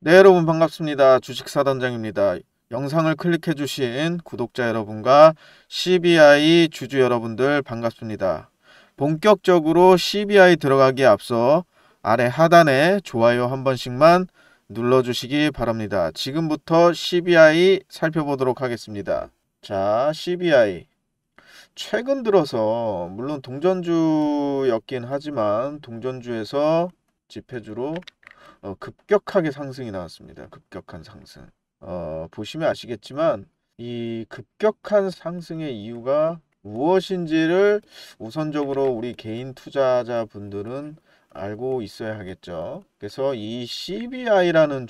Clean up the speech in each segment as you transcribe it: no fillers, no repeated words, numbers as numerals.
네, 여러분 반갑습니다. 주식사단장입니다. 영상을 클릭해 주신 구독자 여러분과 CBI 주주 여러분들 반갑습니다. 본격적으로 CBI 들어가기에 앞서 아래 하단에 좋아요 한 번씩만 눌러주시기 바랍니다. 지금부터 CBI 살펴보도록 하겠습니다. 자, CBI 최근 들어서 물론 동전주였긴 하지만 동전주에서 지폐주로 급격하게 상승이 나왔습니다. 급격한 상승. 보시면 아시겠지만 이 급격한 상승의 이유가 무엇인지를 우선적으로 우리 개인 투자자분들은 알고 있어야 하겠죠. 그래서 이 CBI라는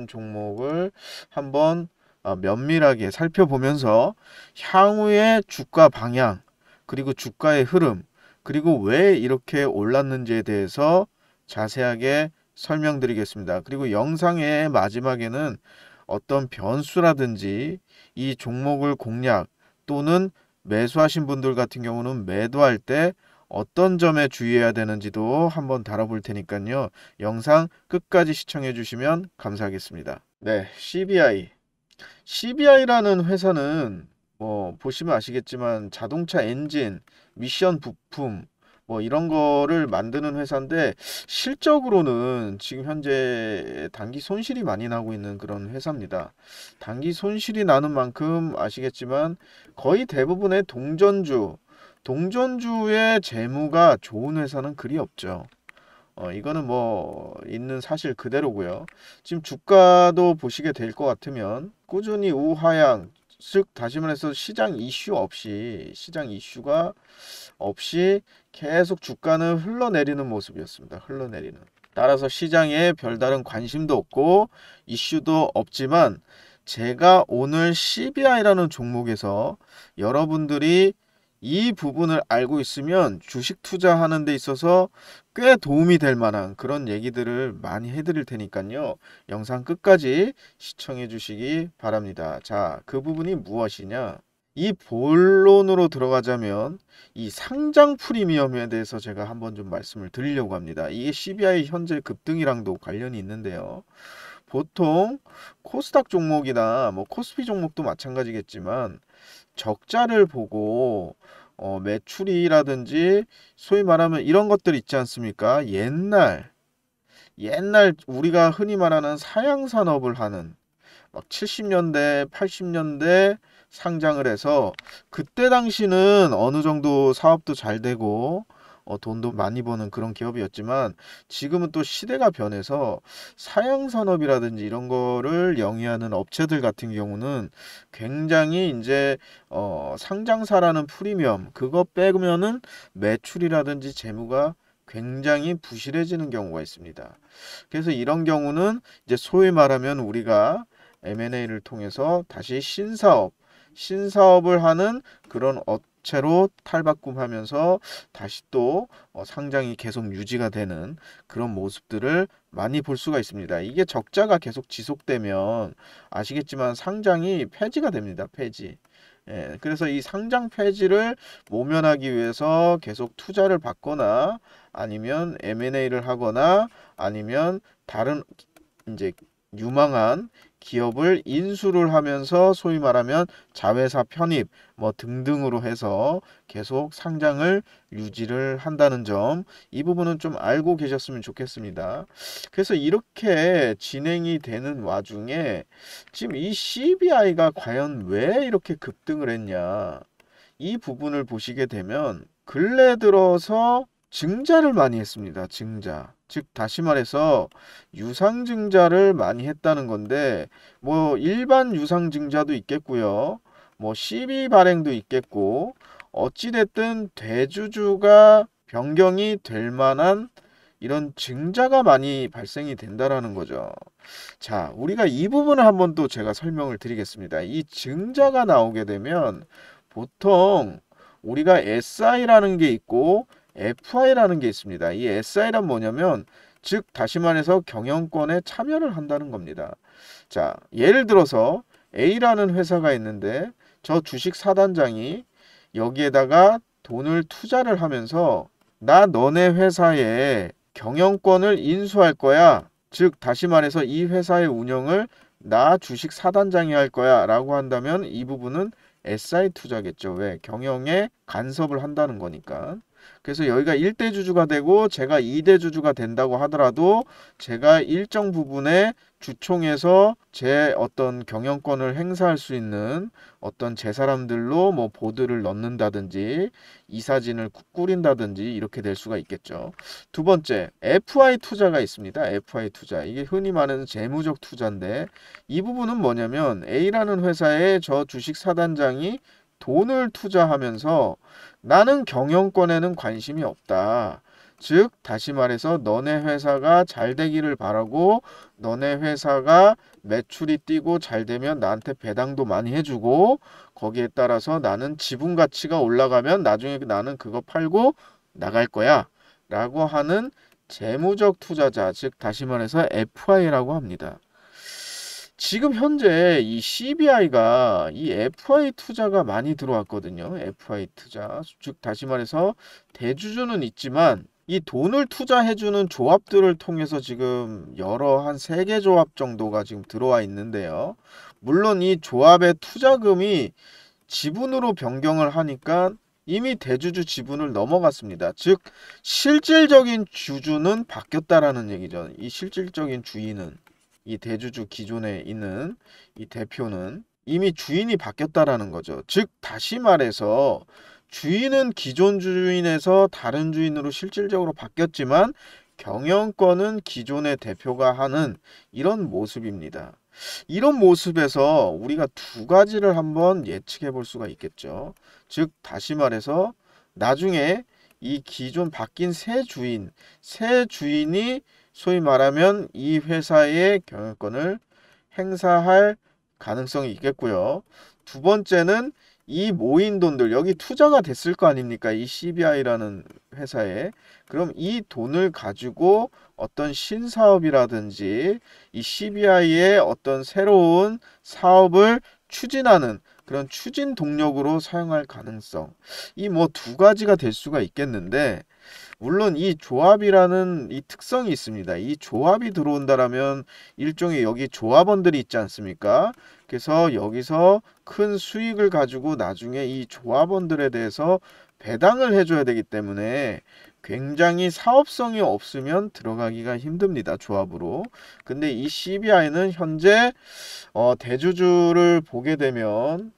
종목을 한번 면밀하게 살펴보면서 향후의 주가 방향, 그리고 주가의 흐름, 그리고 왜 이렇게 올랐는지에 대해서 자세하게 설명드리겠습니다. 그리고 영상의 마지막에는 어떤 변수라든지 이 종목을 공략 또는 매수하신 분들 같은 경우는 매도할 때 어떤 점에 주의해야 되는지도 한번 다뤄볼 테니까요. 영상 끝까지 시청해 주시면 감사하겠습니다. 네, CBI. CBI라는 회사는 보시면 아시겠지만 자동차 엔진, 미션 부품 이런 거를 만드는 회사인데 실적으로는 지금 현재 단기 손실이 많이 나고 있는 그런 회사입니다. 단기 손실이 나는 만큼 아시겠지만 거의 대부분의 동전주의 재무가 좋은 회사는 그리 없죠. 이거는 있는 사실 그대로고요. 지금 주가도 보시게 될 것 같으면 꾸준히 우하향, 즉 다시 말해서 시장 이슈가 없이 계속 주가는 흘러내리는 모습이었습니다. 흘러내리는. 따라서 시장에 별다른 관심도 없고 이슈도 없지만 제가 오늘 CBI라는 종목에서 여러분들이 이 부분을 알고 있으면 주식 투자하는 데 있어서 꽤 도움이 될 만한 그런 얘기들을 많이 해드릴 테니까요. 영상 끝까지 시청해 주시기 바랍니다. 자, 그 부분이 무엇이냐? 이 본론으로 들어가자면 이 상장 프리미엄에 대해서 제가 한번 좀 말씀을 드리려고 합니다. 이게 CBI 현재 급등이랑도 관련이 있는데요. 보통 코스닥 종목이나 코스피 종목도 마찬가지겠지만 적자를 보고 매출이라든지 소위 말하면 이런 것들 있지 않습니까? 옛날 우리가 흔히 말하는 사양 산업을 하는 막 70년대, 80년대 상장을 해서 그때 당시는 어느 정도 사업도 잘 되고 돈도 많이 버는 그런 기업이었지만 지금은 또 시대가 변해서 사양 산업이라든지 이런 거를 영위하는 업체들 같은 경우는 굉장히 이제 상장사라는 프리미엄 그거 빼면은 매출이라든지 재무가 굉장히 부실해지는 경우가 있습니다. 그래서 이런 경우는 이제 소위 말하면 우리가 M&A를 통해서 다시 신사업을 하는 그런 업체로 탈바꿈하면서 다시 또 상장이 계속 유지가 되는 그런 모습들을 많이 볼 수가 있습니다. 이게 적자가 계속 지속되면 아시겠지만 상장이 폐지가 됩니다. 폐지. 예, 그래서 이 상장 폐지를 모면하기 위해서 계속 투자를 받거나 아니면 M&A를 하거나 아니면 다른 이제 유망한 기업을 인수를 하면서 소위 말하면 자회사 편입 등등으로 해서 계속 상장을 유지를 한다는 점, 이 부분은 좀 알고 계셨으면 좋겠습니다. 그래서 이렇게 진행이 되는 와중에 지금 이 CBI가 과연 왜 이렇게 급등을 했냐, 이 부분을 보시게 되면 근래 들어서 증자를 많이 했습니다. 증자. 즉 다시 말해서 유상증자를 많이 했다는 건데 일반 유상증자도 있겠고요. 시비 발행도 있겠고 어찌됐든 대주주가 변경이 될 만한 이런 증자가 많이 발생이 된다라는 거죠. 자, 우리가 이 부분을 한번 또 제가 설명을 드리겠습니다. 이 증자가 나오게 되면 보통 우리가 SI라는 게 있고 FI라는 게 있습니다. 이 SI란 뭐냐면 즉 다시 말해서 경영권에 참여를 한다는 겁니다. 자, 예를 들어서 A라는 회사가 있는데 저 주식 사단장이 여기에다가 돈을 투자를 하면서 나 너네 회사에 경영권을 인수할 거야. 즉 다시 말해서 이 회사의 운영을 나 주식 사단장이 할 거야 라고 한다면 이 부분은 SI 투자겠죠. 왜? 경영에 간섭을 한다는 거니까. 그래서 여기가 1대 주주가 되고 제가 2대 주주가 된다고 하더라도 제가 일정 부분의 주총에서 제 어떤 경영권을 행사할 수 있는 어떤 제 사람들로 뭐 보드를 넣는다든지 이사진을 꾸린다든지 이렇게 될 수가 있겠죠. 두 번째, FI 투자가 있습니다. FI 투자. 이게 흔히 말하는 재무적 투자인데 이 부분은 뭐냐면 A라는 회사에 저 주식 사단장이 돈을 투자하면서 나는 경영권에는 관심이 없다. 즉, 다시 말해서 너네 회사가 잘 되기를 바라고 너네 회사가 매출이 뛰고 잘 되면 나한테 배당도 많이 해주고 거기에 따라서 나는 지분 가치가 올라가면 나중에 나는 그거 팔고 나갈 거야. 라고 하는 재무적 투자자, 즉 다시 말해서 FI라고 합니다. 지금 현재 이 CBI가 이 FI 투자가 많이 들어왔거든요. FI 투자. 즉 다시 말해서 대주주는 있지만 이 돈을 투자해주는 조합들을 통해서 지금 여러 한 3개 조합 정도가 지금 들어와 있는데요. 물론 이 조합의 투자금이 지분으로 변경을 하니까 이미 대주주 지분을 넘어갔습니다. 즉 실질적인 주주는 바뀌었다라는 얘기죠. 이 실질적인 주인은 이 대주주 기존에 있는 이 대표는 이미 주인이 바뀌었다라는 거죠. 즉 다시 말해서 주인은 기존 주인에서 다른 주인으로 실질적으로 바뀌었지만 경영권은 기존의 대표가 하는 이런 모습입니다. 이런 모습에서 우리가 두 가지를 한번 예측해 볼 수가 있겠죠. 즉 다시 말해서 나중에 이 기존 바뀐 새 주인이 소위 말하면 이 회사의 경영권을 행사할 가능성이 있겠고요. 두 번째는 이 모인 돈들, 여기 투자가 됐을 거 아닙니까? 이 CBI라는 회사에. 그럼 이 돈을 가지고 어떤 신사업이라든지 이 CBI의 어떤 새로운 사업을 추진하는 그런 추진 동력으로 사용할 가능성. 이 뭐 두 가지가 될 수가 있겠는데, 물론 이 조합이라는 이 특성이 있습니다. 이 조합이 들어온다라면 일종의 여기 조합원들이 있지 않습니까? 그래서 여기서 큰 수익을 가지고 나중에 이 조합원들에 대해서 배당을 해줘야 되기 때문에 굉장히 사업성이 없으면 들어가기가 힘듭니다. 조합으로. 근데 이 CBI는 현재 대주주를 보게 되면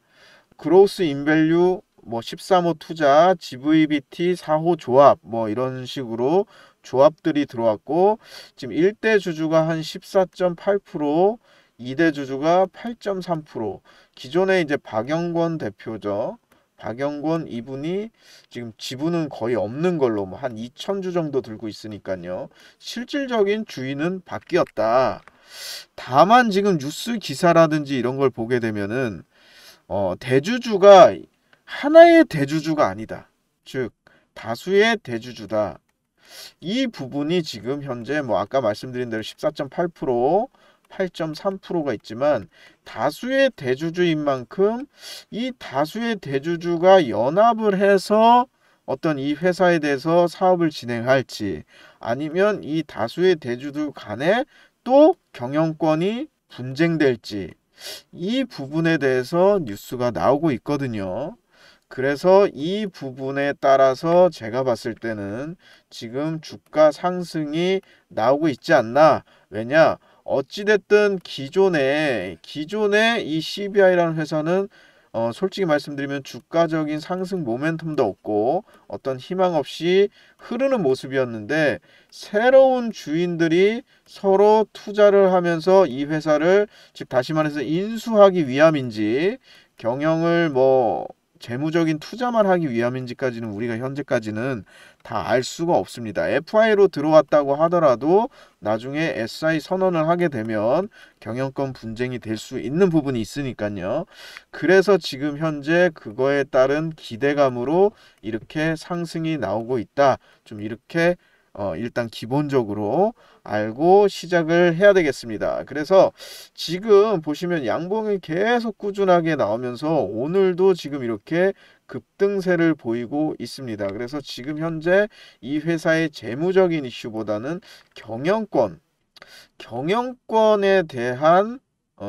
그로스 인밸류 뭐 13호 투자, GVBT 4호 조합 뭐 이런 식으로 조합들이 들어왔고 지금 1대 주주가 한 14.8%, 2대 주주가 8.3%. 기존에 이제 박영권 대표죠. 박영권 이분이 지금 지분은 거의 없는 걸로 뭐 한 2,000주 정도 들고 있으니까요. 실질적인 주인은 바뀌었다. 다만 지금 뉴스 기사라든지 이런 걸 보게 되면은 대주주가 하나의 대주주가 아니다. 즉 다수의 대주주다. 이 부분이 지금 현재 뭐 아까 말씀드린 대로 14.8%, 8.3%가 있지만 다수의 대주주인 만큼 이 다수의 대주주가 연합을 해서 어떤 이 회사에 대해서 사업을 진행할지 아니면 이 다수의 대주주 간에 또 경영권이 분쟁될지 이 부분에 대해서 뉴스가 나오고 있거든요. 그래서 이 부분에 따라서 제가 봤을 때는 지금 주가 상승이 나오고 있지 않나. 왜냐? 어찌됐든 기존에 이 CBI라는 회사는 솔직히 말씀드리면 주가적인 상승 모멘텀도 없고 어떤 희망 없이 흐르는 모습이었는데 새로운 주인들이 서로 투자를 하면서 이 회사를 즉 다시 말해서 인수하기 위함인지 경영을 뭐 재무적인 투자만 하기 위함인지까지는 우리가 현재까지는 다 알 수가 없습니다. FI로 들어왔다고 하더라도 나중에 SI 선언을 하게 되면 경영권 분쟁이 될 수 있는 부분이 있으니까요. 그래서 지금 현재 그거에 따른 기대감으로 이렇게 상승이 나오고 있다. 좀 이렇게 일단 기본적으로 알고 시작을 해야 되겠습니다. 그래서 지금 보시면 양봉이 계속 꾸준하게 나오면서 오늘도 지금 이렇게 급등세를 보이고 있습니다. 그래서 지금 현재 이 회사의 재무적인 이슈보다는 경영권 경영권에 대한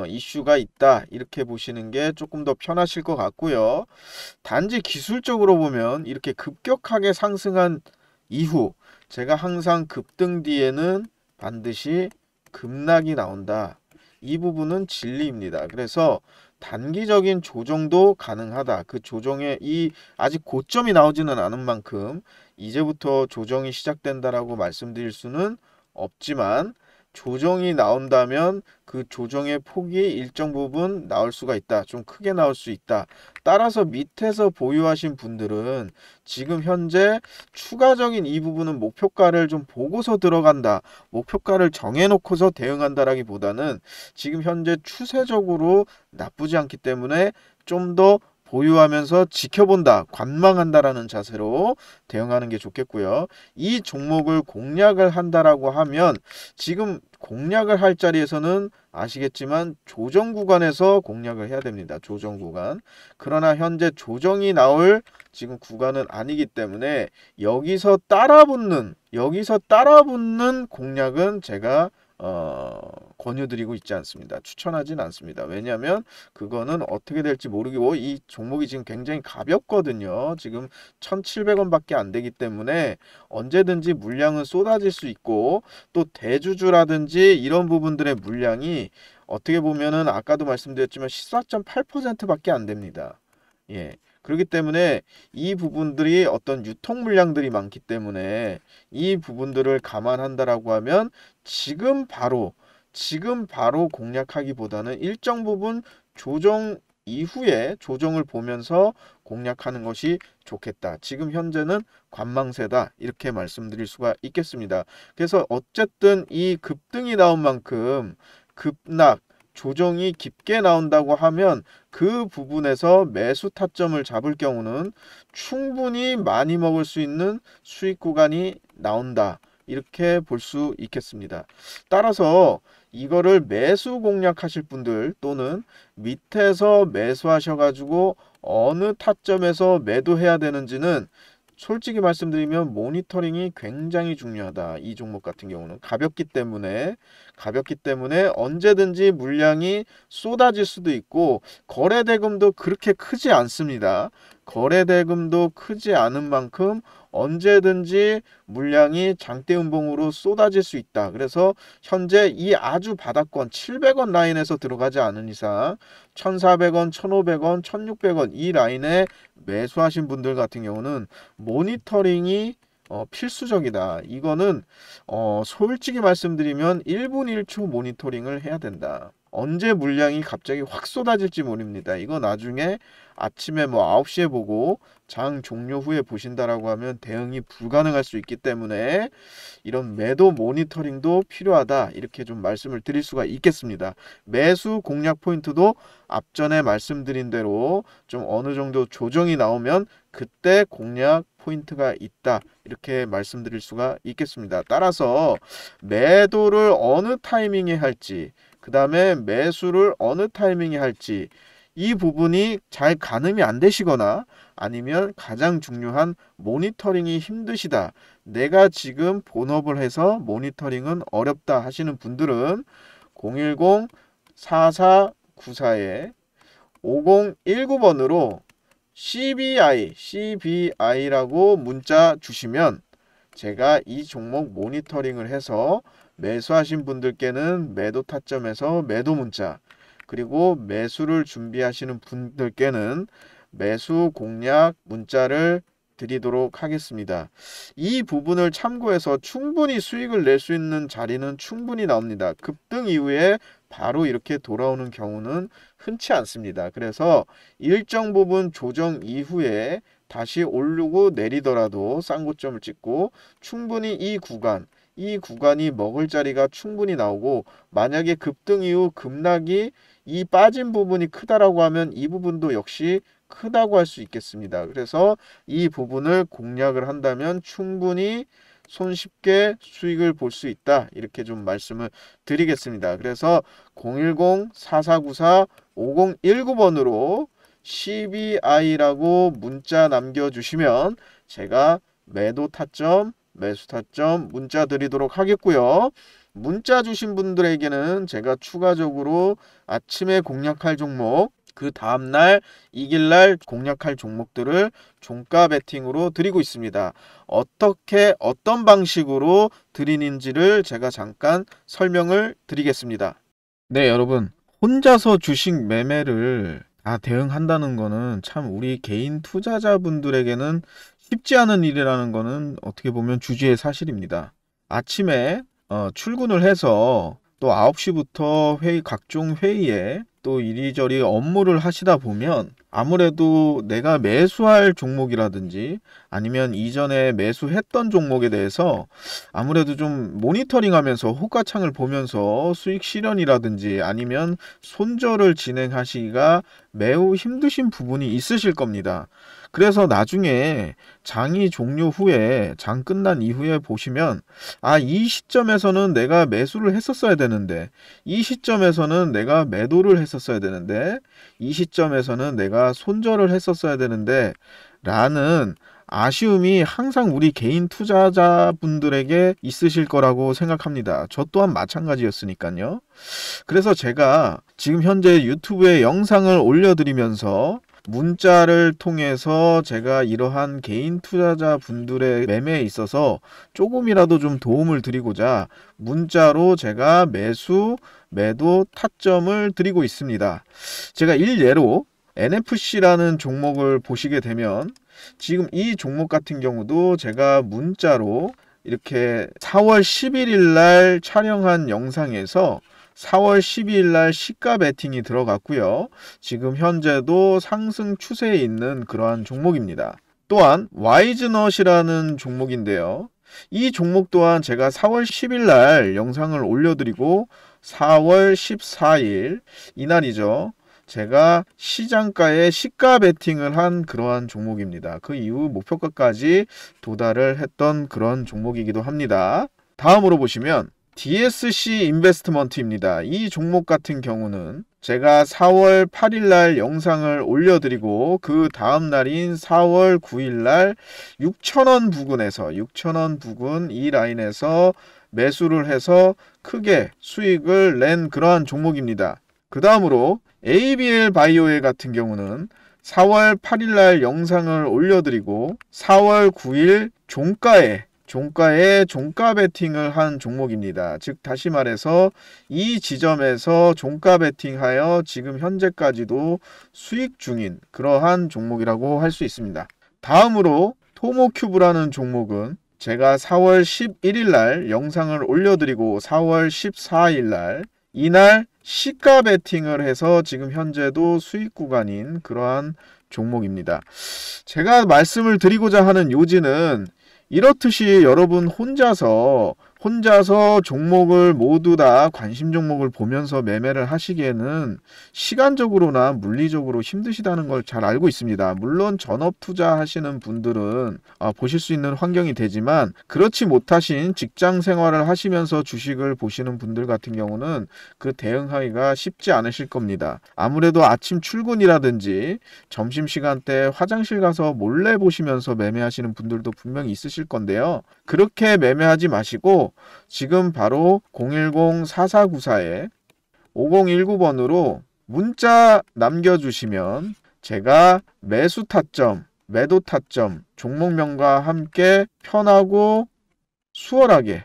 이슈가 있다. 이렇게 보시는 게 조금 더 편하실 것 같고요. 단지 기술적으로 보면 이렇게 급격하게 상승한 이후 제가 항상 급등 뒤에는 반드시 급락이 나온다. 이 부분은 진리입니다. 그래서 단기적인 조정도 가능하다. 그 조정에 이 아직 고점이 나오지는 않은 만큼 이제부터 조정이 시작된다라고 말씀드릴 수는 없지만 조정이 나온다면 그 조정의 폭이 일정 부분 나올 수가 있다. 좀 크게 나올 수 있다. 따라서 밑에서 보유하신 분들은 지금 현재 추가적인 이 부분은 목표가를 좀 보고서 들어간다. 목표가를 정해놓고서 대응한다라기보다는 지금 현재 추세적으로 나쁘지 않기 때문에 좀 더 보유하면서 지켜본다, 관망한다라는 자세로 대응하는 게 좋겠고요. 이 종목을 공략을 한다라고 하면 지금 공략을 할 자리에서는 아시겠지만 조정 구간에서 공략을 해야 됩니다. 조정 구간. 그러나 현재 조정이 나올 지금 구간은 아니기 때문에 여기서 따라붙는 공략은 제가 권유드리고 있지 않습니다. 추천하진 않습니다. 왜냐하면 그거는 어떻게 될지 모르고 이 종목이 지금 굉장히 가볍거든요. 지금 1,700원밖에 안 되기 때문에 언제든지 물량은 쏟아질 수 있고 또 대주주라든지 이런 부분들의 물량이 어떻게 보면은 아까도 말씀드렸지만 14.8%밖에 안 됩니다. 예. 그렇기 때문에 이 부분들이 어떤 유통 물량들이 많기 때문에 이 부분들을 감안한다라고 하면 지금 바로 공략하기보다는 일정 부분 조정 이후에 조정을 보면서 공략하는 것이 좋겠다. 지금 현재는 관망세다. 이렇게 말씀드릴 수가 있겠습니다. 그래서 어쨌든 이 급등이 나온 만큼 급락, 조정이 깊게 나온다고 하면 그 부분에서 매수 타점을 잡을 경우는 충분히 많이 먹을 수 있는 수익 구간이 나온다. 이렇게 볼 수 있겠습니다. 따라서 이거를 매수 공략하실 분들 또는 밑에서 매수하셔가지고 어느 타점에서 매도해야 되는지는 솔직히 말씀드리면 모니터링이 굉장히 중요하다. 이 종목 같은 경우는 가볍기 때문에 언제든지 물량이 쏟아질 수도 있고 거래대금도 그렇게 크지 않습니다. 거래대금도 크지 않은 만큼 언제든지 물량이 장대음봉으로 쏟아질 수 있다. 그래서 현재 이 아주 바닥권 700원 라인에서 들어가지 않은 이상 1,400원, 1,500원, 1,600원 이 라인에 매수하신 분들 같은 경우는 모니터링이 필수적이다. 이거는 솔직히 말씀드리면 1분 1초 모니터링을 해야 된다. 언제 물량이 갑자기 확 쏟아질지 모릅니다. 이거 나중에 아침에 뭐 9시에 보고 장 종료 후에 보신다라고 하면 대응이 불가능할 수 있기 때문에 이런 매도 모니터링도 필요하다. 이렇게 좀 말씀을 드릴 수가 있겠습니다. 매수 공략 포인트도 앞전에 말씀드린 대로 좀 어느 정도 조정이 나오면 그때 공략 포인트가 있다. 이렇게 말씀드릴 수가 있겠습니다. 따라서 매도를 어느 타이밍에 할지 그 다음에 매수를 어느 타이밍에 할지 이 부분이 잘 가늠이 안 되시거나 아니면 가장 중요한 모니터링이 힘드시다. 내가 지금 본업을 해서 모니터링은 어렵다 하시는 분들은 010-4494-5019번으로 CBI라고 문자 주시면 제가 이 종목 모니터링을 해서 매수하신 분들께는 매도 타점에서 매도 문자 그리고 매수를 준비하시는 분들께는 매수 공략 문자를 드리도록 하겠습니다. 이 부분을 참고해서 충분히 수익을 낼 수 있는 자리는 충분히 나옵니다. 급등 이후에 바로 이렇게 돌아오는 경우는 흔치 않습니다. 그래서 일정 부분 조정 이후에 다시 오르고 내리더라도 싼 고점을 찍고 충분히 이 구간이 먹을 자리가 충분히 나오고 만약에 급등 이후 급락이 이 빠진 부분이 크다라고 하면 이 부분도 역시 크다고 할 수 있겠습니다. 그래서 이 부분을 공략을 한다면 충분히 손쉽게 수익을 볼 수 있다. 이렇게 좀 말씀을 드리겠습니다. 그래서 010-4494-5019번으로 CBI라고 문자 남겨주시면 제가 매도 타점, 매수 타점 문자 드리도록 하겠고요. 문자 주신 분들에게는 제가 추가적으로 아침에 공략할 종목, 그 다음날 이길날 공략할 종목들을 종가 베팅으로 드리고 있습니다. 어떻게 어떤 방식으로 드리는지를 제가 잠깐 설명을 드리겠습니다. 네, 여러분. 혼자서 주식 매매를 다 대응한다는 거는 참 우리 개인 투자자분들에게는 쉽지 않은 일이라는 거는 어떻게 보면 주지의 사실입니다. 아침에 출근을 해서 또 9시부터 각종 회의에 또 이리저리 업무를 하시다 보면 아무래도 내가 매수할 종목이라든지 아니면 이전에 매수했던 종목에 대해서 아무래도 좀 모니터링하면서 호가창을 보면서 수익 실현이라든지 아니면 손절을 진행하시기가 매우 힘드신 부분이 있으실 겁니다. 그래서 나중에 장이 종료 후에 장 끝난 이후에 보시면 이 시점에서는 내가 매수를 했었어야 되는데 이 시점에서는 내가 매도를 했었어야 되는데 이 시점에서는 내가 손절을 했었어야 되는데 라는 아쉬움이 항상 우리 개인 투자자분들에게 있으실 거라고 생각합니다. 저 또한 마찬가지였으니까요. 그래서 제가 지금 현재 유튜브에 영상을 올려드리면서 문자를 통해서 제가 이러한 개인 투자자 분들의 매매에 있어서 조금이라도 좀 도움을 드리고자 문자로 제가 매수, 매도 타점을 드리고 있습니다. 제가 일례로 NFC라는 종목을 보시게 되면 지금 이 종목 같은 경우도 제가 문자로 이렇게 4월 11일 날 촬영한 영상에서 4월 12일 날 시가 베팅이 들어갔고요. 지금 현재도 상승 추세에 있는 그러한 종목입니다. 또한 와이즈넛이라는 종목인데요. 이 종목 또한 제가 4월 10일 날 영상을 올려드리고 4월 14일 이날이죠. 제가 시장가에 시가 베팅을 한 그러한 종목입니다. 그 이후 목표가까지 도달을 했던 그런 종목이기도 합니다. 다음으로 보시면 DSC 인베스트먼트입니다. 이 종목 같은 경우는 제가 4월 8일 날 영상을 올려드리고 그 다음 날인 4월 9일 날 6,000원 부근 이 라인에서 매수를 해서 크게 수익을 낸 그러한 종목입니다. 그 다음으로 ABL 바이오엘 같은 경우는 4월 8일 날 영상을 올려드리고 4월 9일 종가에 종가 베팅을 한 종목입니다. 즉 다시 말해서 이 지점에서 종가 베팅하여 지금 현재까지도 수익 중인 그러한 종목이라고 할 수 있습니다. 다음으로 토모큐브라는 종목은 제가 4월 11일 날 영상을 올려드리고 4월 14일 날 이날 시가 베팅을 해서 지금 현재도 수익 구간인 그러한 종목입니다. 제가 말씀을 드리고자 하는 요지는 이렇듯이 여러분 혼자서 종목을 모두 다 관심 종목을 보면서 매매를 하시기에는 시간적으로나 물리적으로 힘드시다는 걸 잘 알고 있습니다. 물론 전업 투자하시는 분들은 보실 수 있는 환경이 되지만 그렇지 못하신 직장 생활을 하시면서 주식을 보시는 분들 같은 경우는 그 대응하기가 쉽지 않으실 겁니다. 아무래도 아침 출근이라든지 점심시간 때 화장실 가서 몰래 보시면서 매매하시는 분들도 분명히 있으실 건데요. 그렇게 매매하지 마시고 지금 바로 010-4494에 5019번으로 문자 남겨주시면 제가 매수 타점, 매도 타점, 종목명과 함께 편하고 수월하게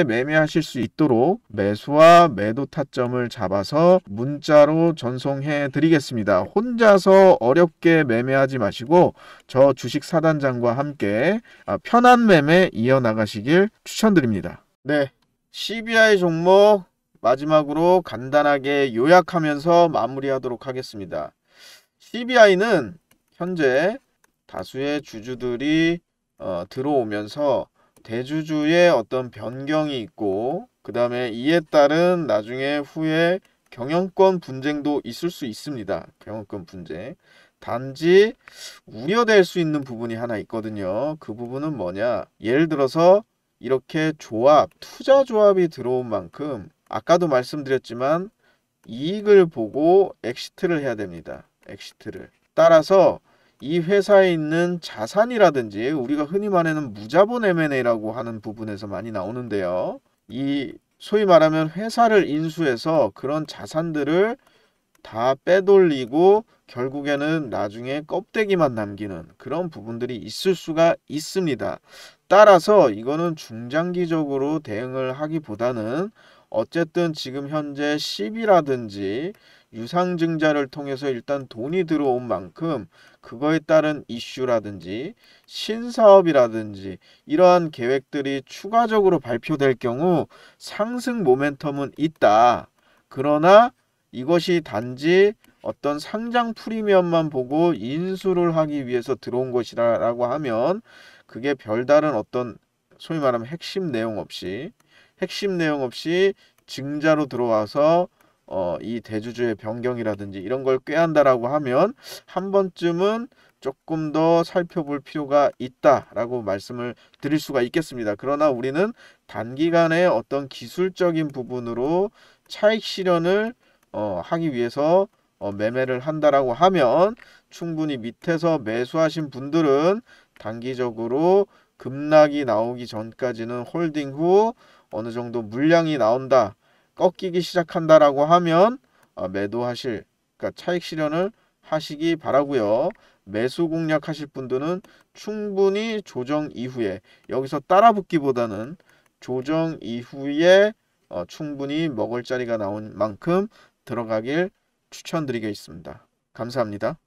매매하실 수 있도록 매수와 매도 타점을 잡아서 문자로 전송해 드리겠습니다. 혼자서 어렵게 매매하지 마시고 저 주식 사단장과 함께 편한 매매 이어나가시길 추천드립니다. 네, CBI 종목 마지막으로 간단하게 요약하면서 마무리하도록 하겠습니다. CBI는 현재 다수의 주주들이 들어오면서 대주주의 어떤 변경이 있고 그 다음에 이에 따른 나중에 후에 경영권 분쟁도 있을 수 있습니다. 경영권 분쟁. 단지 우려될 수 있는 부분이 하나 있거든요. 그 부분은 뭐냐? 예를 들어서 이렇게 투자 조합이 들어온 만큼 아까도 말씀드렸지만 이익을 보고 엑시트를 해야 됩니다. 엑시트를. 따라서 이 회사에 있는 자산이라든지 우리가 흔히 말하는 무자본 M&A라고 하는 부분에서 많이 나오는데요. 이 소위 말하면 회사를 인수해서 그런 자산들을 다 빼돌리고 결국에는 나중에 껍데기만 남기는 그런 부분들이 있을 수가 있습니다. 따라서 이거는 중장기적으로 대응을 하기보다는 어쨌든 지금 현재 시비라든지 유상증자를 통해서 일단 돈이 들어온 만큼 그거에 따른 이슈라든지 신사업이라든지 이러한 계획들이 추가적으로 발표될 경우 상승 모멘텀은 있다. 그러나 이것이 단지 어떤 상장 프리미엄만 보고 인수를 하기 위해서 들어온 것이라고 하면 그게 별다른 어떤 소위 말하면 핵심 내용 없이 증자로 들어와서 이 대주주의 변경이라든지 이런 걸 꾀한다라고 하면 한 번쯤은 조금 더 살펴볼 필요가 있다라고 말씀을 드릴 수가 있겠습니다. 그러나 우리는 단기간에 어떤 기술적인 부분으로 차익 실현을 하기 위해서 매매를 한다라고 하면 충분히 밑에서 매수하신 분들은 단기적으로 급락이 나오기 전까지는 홀딩 후 어느 정도 물량이 나온다, 꺾이기 시작한다라고 하면 매도하실, 그러니까 차익 실현을 하시기 바라고요. 매수 공략하실 분들은 충분히 조정 이후에 여기서 따라붙기보다는 조정 이후에 충분히 먹을 자리가 나온 만큼 들어가길 추천드리겠습니다. 감사합니다.